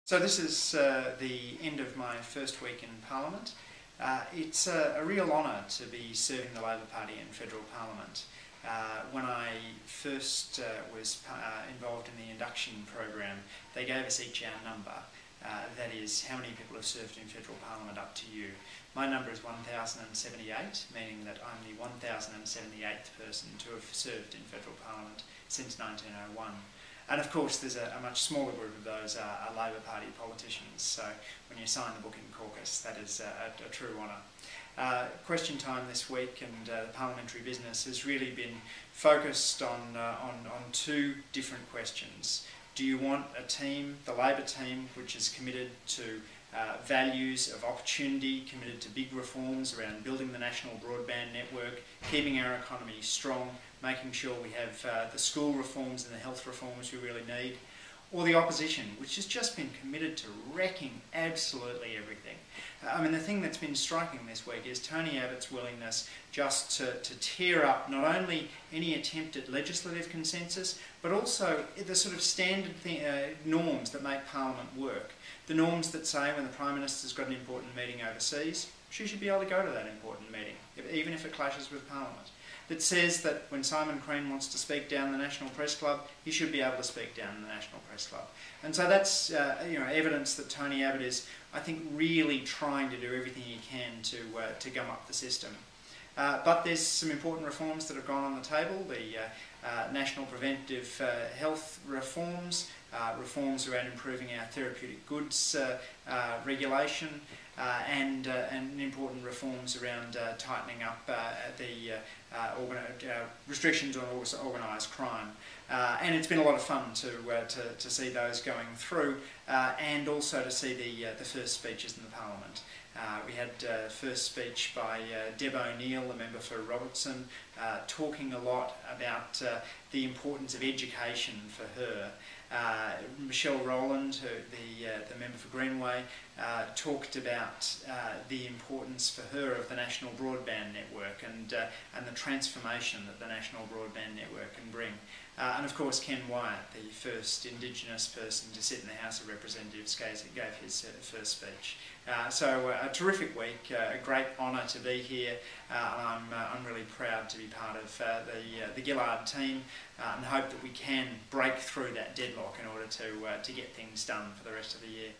So this is the end of my first week in Parliament. It's a real honour to be serving the Labor Party in Federal Parliament. When I first was involved in the induction program, they gave us each our number. That is, how many people have served in Federal Parliament up to you. My number is 1078, meaning that I'm the 1078th person to have served in Federal Parliament since 1901. And of course there's a much smaller group of those are Labor Party politicians, so when you sign the book in caucus, that is a true honour. Question time this week and the parliamentary business has really been focused on two different questions. Do you want a team, the Labor team, which is committed to values of opportunity, committed to big reforms around building the national broadband network, keeping our economy strong, making sure we have the school reforms and the health reforms we really need, or the opposition, which has just been committed to wrecking absolutely everything. I mean, the thing that's been striking this week is Tony Abbott's willingness just to tear up not only any attempt at legislative consensus, but also the sort of standard norms that make Parliament work. The norms that say when the Prime Minister's got an important meeting overseas, she should be able to go to that important meeting, even if it clashes with Parliament. That says that when Simon Crean wants to speak down the National Press Club, he should be able to speak down the National Press Club. And so that's evidence that Tony Abbott is, I think, really trying to do everything he can to gum up the system. But there's some important reforms that have gone on the table. The national preventive health reforms, reforms around improving our therapeutic goods regulation, and important reforms around tightening up the restrictions on organised crime. And it's been a lot of fun to see those going through, and also to see the first speeches in the Parliament. We had first speech by Deb O'Neill, a member for Robertson, talking a lot about the importance of education for her. Michelle Rowland, the member for Greenway, talked about the importance for her of the national broadband network and the transformation that the national broadband network can bring. And of course Ken Wyatt, the first Indigenous person to sit in the House of Representatives, gave his first speech. So a terrific week, a great honour to be here, and I'm really proud to be part of the Gillard team, and hope that we can break through that deadlock in order to get things done for the rest of the year.